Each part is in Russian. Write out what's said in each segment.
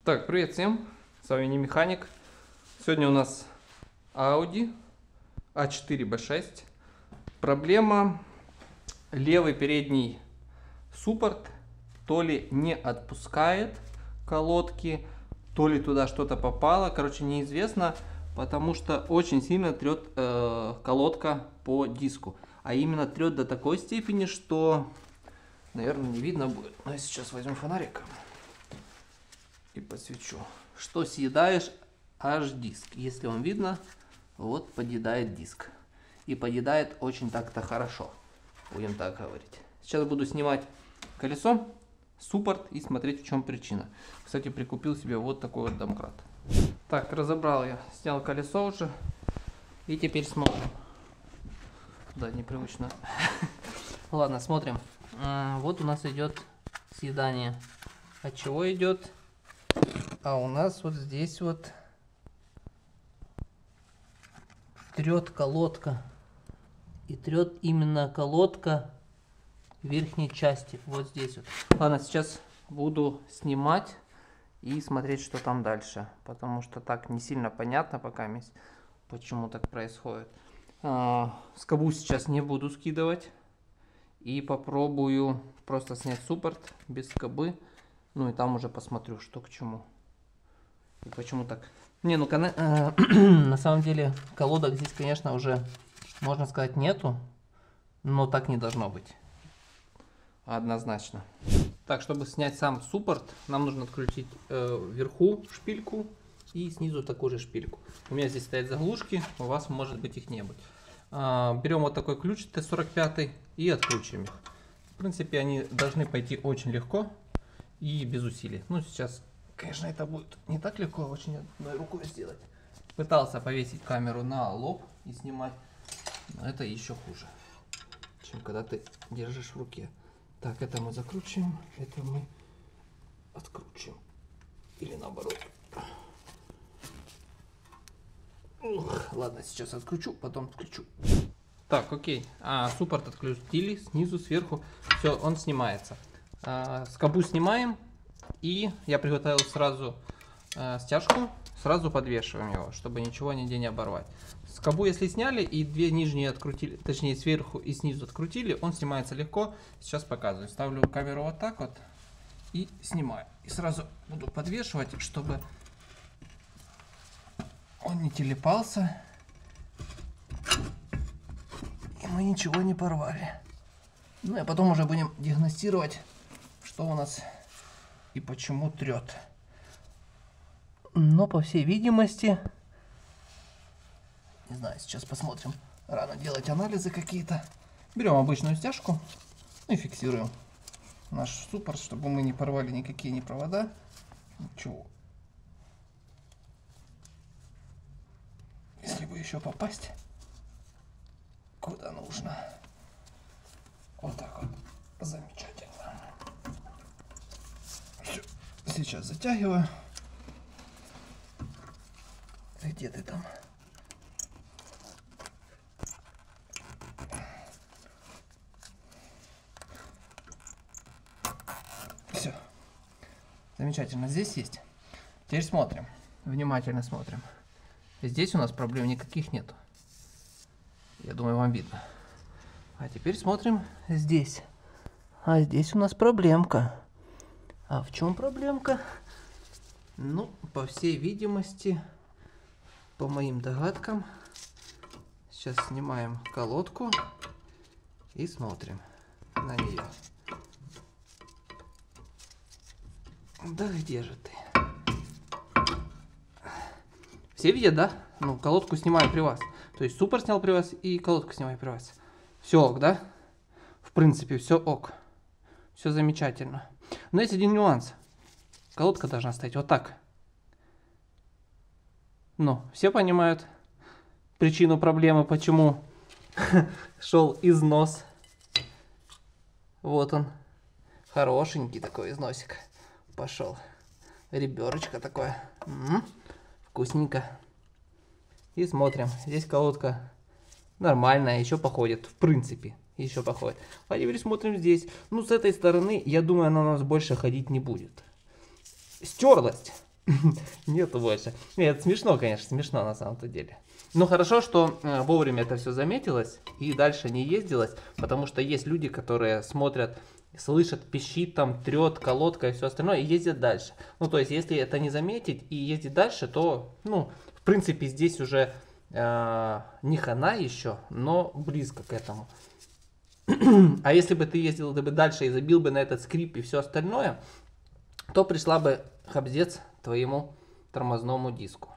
Так, привет всем, с вами не механик. Сегодня у нас Audi A4 B6. Проблема: левый передний суппорт то ли не отпускает колодки, то ли туда что-то попало. Короче, неизвестно, потому что очень сильно трет колодка по диску. А именно трет до такой степени, что, наверное, не видно будет. Но я сейчас возьму фонарик и подсвечу, что съедаешь аж диск. Если вам видно, вот подъедает диск. И подъедает очень так-то хорошо, будем так говорить. Сейчас буду снимать колесо, суппорт и смотреть, в чем причина. Кстати, прикупил себе вот такой вот домкрат. Так, разобрал я, снял колесо уже. И теперь смотрим. Да, непривычно. Ладно, смотрим. Вот у нас идет съедание. От чего идет? А у нас вот здесь вот трет колодка. И трет именно колодка верхней части. Вот здесь вот. Ладно, сейчас буду снимать и смотреть, что там дальше. Потому что так не сильно понятно пока, почему так происходит. Скобу сейчас не буду скидывать. И попробую просто снять суппорт без скобы. Ну и там уже посмотрю, что к чему. И почему так. Не, ну на самом деле колодок здесь, конечно, уже, можно сказать, нету. Но так не должно быть. Однозначно. Так, чтобы снять сам суппорт, нам нужно открутить вверху шпильку и снизу такую же шпильку. У меня здесь стоят заглушки, у вас может быть их не быть. Берем вот такой ключ Т45 и откручиваем их. В принципе, они должны пойти очень легко и без усилий. Ну, сейчас, конечно, это будет не так легко, очень одной рукой сделать. Пытался повесить камеру на лоб и снимать, но это еще хуже, чем когда ты держишь в руке. Так, это мы закручиваем, это мы откручиваем. Или наоборот. Ух, ладно, сейчас откручу, потом включу. Так, окей. Суппорт открутили снизу, сверху. Все, он снимается. Скобу снимаем. И я приготовил сразу стяжку. Сразу подвешиваем его, чтобы ничего нигде не оборвать. Скобу если сняли и две нижние открутили, точнее сверху и снизу открутили, он снимается легко. Сейчас показываю. Ставлю камеру вот так вот и снимаю. И сразу буду подвешивать, чтобы он не телепался и мы ничего не порвали. Ну и потом уже будем диагностировать, что у нас и почему трет. Но по всей видимости, не знаю, сейчас посмотрим. Рано делать анализы какие-то. Берем обычную стяжку и фиксируем наш суппорт, чтобы мы не порвали никакие ни провода, ничего. Если бы еще попасть куда нужно. Вот так вот. Замечательно. Все. Сейчас затягиваю. Где ты там? Все. Замечательно. Здесь есть. Теперь смотрим. Внимательно смотрим. Здесь у нас проблем никаких нет. Я думаю, вам видно. А теперь смотрим здесь. А здесь у нас проблемка. А в чем проблемка? Ну, по всей видимости, по моим догадкам, сейчас снимаем колодку и смотрим на нее. Да где же ты? Все видят, да? Ну, колодку снимаю при вас. То есть суппорт снял при вас и колодку снимаю при вас. Все ок, да? В принципе, все ок. Все замечательно. Но есть один нюанс. Колодка должна стоять вот так. Ну, все понимают причину проблемы, почему шел износ. Вот он. Хорошенький такой износик пошел. Реберочка такое. Вкусненько. И смотрим. Здесь колодка нормальная, еще походит. В принципе, еще походит. А теперь смотрим здесь. Ну, с этой стороны, я думаю, она у нас больше ходить не будет. Стерлась. Нету больше. Нет, смешно, конечно, смешно на самом-то деле. Ну хорошо, что вовремя это все заметилось и дальше не ездилось, потому что есть люди, которые смотрят, слышат, пищит, там, трет, колодка и все остальное, и ездят дальше. Ну то есть, если это не заметить и ездить дальше, то, ну, в принципе, здесь уже не хана еще, но близко к этому. А если бы ты ездил бы дальше и забил бы на этот скрип и все остальное, то пришла бы хабзец твоему тормозному диску.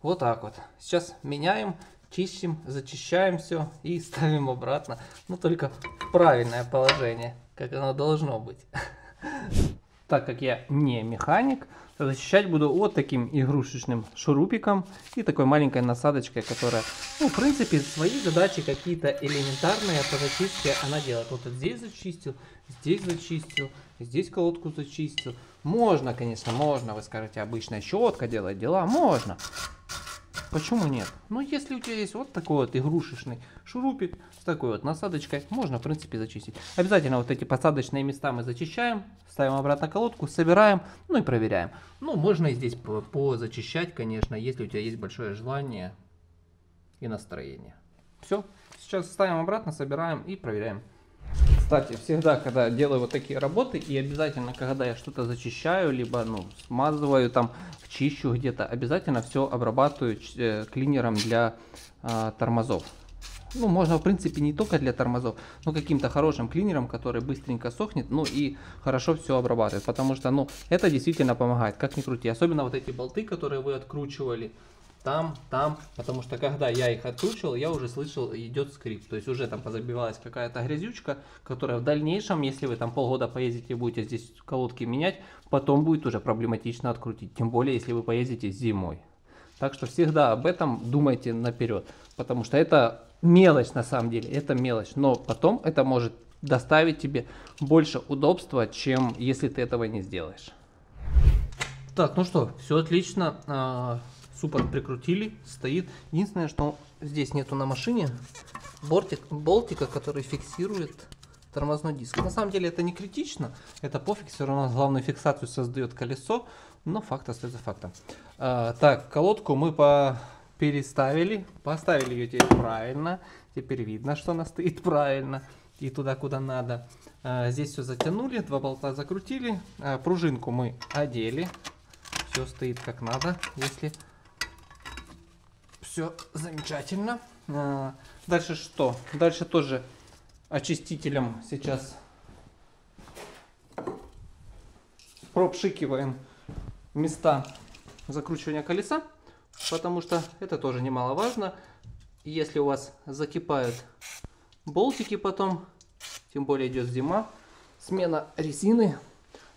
Вот так вот. Сейчас меняем, чистим, зачищаем все и ставим обратно. Но только в правильное положение, как оно должно быть. Так как я не механик, зачищать буду вот таким игрушечным шурупиком и такой маленькой насадочкой, которая, ну, в принципе, свои задачи какие-то элементарные по зачистке она делает. Вот здесь зачистил, здесь колодку зачистил. Можно, конечно, можно, вы скажете, обычная щетка делает дела, можно. Почему нет? Ну, если у тебя есть вот такой вот игрушечный шурупик с такой вот насадочкой, можно, в принципе, зачистить. Обязательно вот эти посадочные места мы зачищаем, ставим обратно колодку, собираем, ну и проверяем. Ну, можно и здесь позачищать, конечно, если у тебя есть большое желание и настроение. Все, сейчас ставим обратно, собираем и проверяем. Кстати, всегда, когда делаю вот такие работы, и обязательно, когда я что-то зачищаю, либо, ну, смазываю, там, чищу где-то, обязательно все обрабатываю клинером для тормозов. Ну, можно, в принципе, не только для тормозов, но каким-то хорошим клинером, который быстренько сохнет, ну, и хорошо все обрабатывает, потому что, ну, это действительно помогает, как ни крути. Особенно вот эти болты, которые вы откручивали, там, потому что когда я их откручивал, я уже слышал, идет скрип, то есть уже там позабивалась какая-то грязючка, которая в дальнейшем, если вы там полгода поездите и будете здесь колодки менять, потом будет уже проблематично открутить, тем более если вы поездите зимой. Так что всегда об этом думайте наперед, потому что это мелочь на самом деле, это мелочь, но потом это может доставить тебе больше удобства, чем если ты этого не сделаешь. Так, ну что, все отлично. Суппорт прикрутили, стоит. Единственное, что здесь нету на машине болтика, который фиксирует тормозной диск. На самом деле это не критично, это пофиг, все равно главную фиксацию создает колесо, но факт остается фактом. Так, колодку мы переставили, поставили ее теперь правильно, теперь видно, что она стоит правильно и туда, куда надо. Здесь все затянули, два болта закрутили, пружинку мы одели, все стоит как надо, если... Все замечательно. Дальше что? Дальше тоже очистителем сейчас пропшикиваем места закручивания колеса, потому что это тоже немаловажно. Если у вас закипают болтики потом, тем более идет зима, смена резины,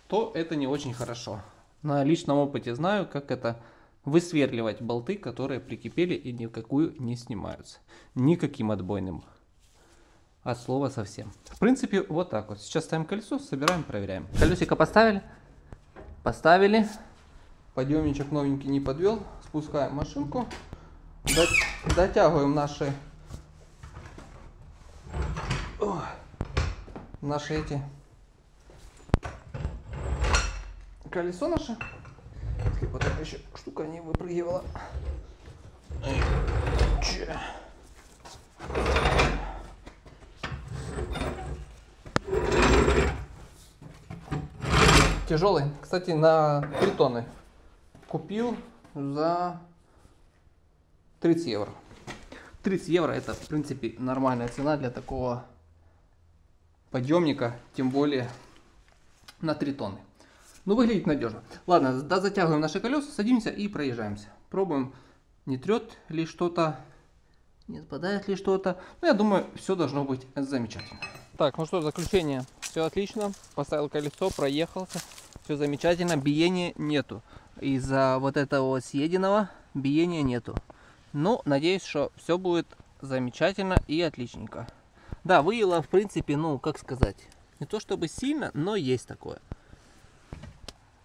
то это не очень хорошо. На личном опыте знаю, как это высверливать болты, которые прикипели и никакую не снимаются. Никаким отбойным. От слова совсем. В принципе, вот так вот. Сейчас ставим колесо, собираем, проверяем. Колесико поставили. Поставили. Подъемничек новенький не подвел. Спускаем машинку. Дотягиваем наши эти колесо наше. Вот эта еще штука не выпрыгивала. Тяжелый. Кстати, на 3 тонны. Купил за 30 евро. 30 евро это, в принципе, нормальная цена для такого подъемника, тем более на 3 тонны. Ну, выглядит надежно. Ладно, затягиваем наши колеса, садимся и проезжаемся. Пробуем, не трет ли что-то, не спадает ли что-то. Ну, я думаю, все должно быть замечательно. Так, ну что, заключение. Все отлично. Поставил колесо, проехался. Все замечательно. Биения нету. Из-за вот этого съеденного биения нету. Но надеюсь, что все будет замечательно и отличненько. Да, выело, в принципе, ну, как сказать, не то чтобы сильно, но есть такое.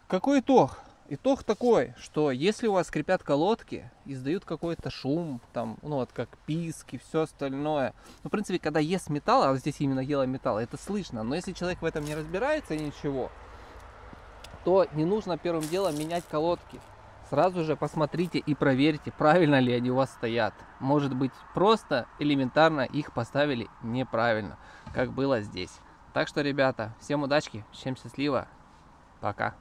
Какой итог? Итог такой, что если у вас скрипят колодки, издают какой-то шум, там, ну вот как писк и все остальное. Ну, в принципе, когда ест металл, а здесь именно ела металл, это слышно. Но если человек в этом не разбирается, ничего, то не нужно первым делом менять колодки. Сразу же посмотрите и проверьте, правильно ли они у вас стоят. Может быть, просто элементарно их поставили неправильно, как было здесь. Так что, ребята, всем удачи, всем счастливо, пока.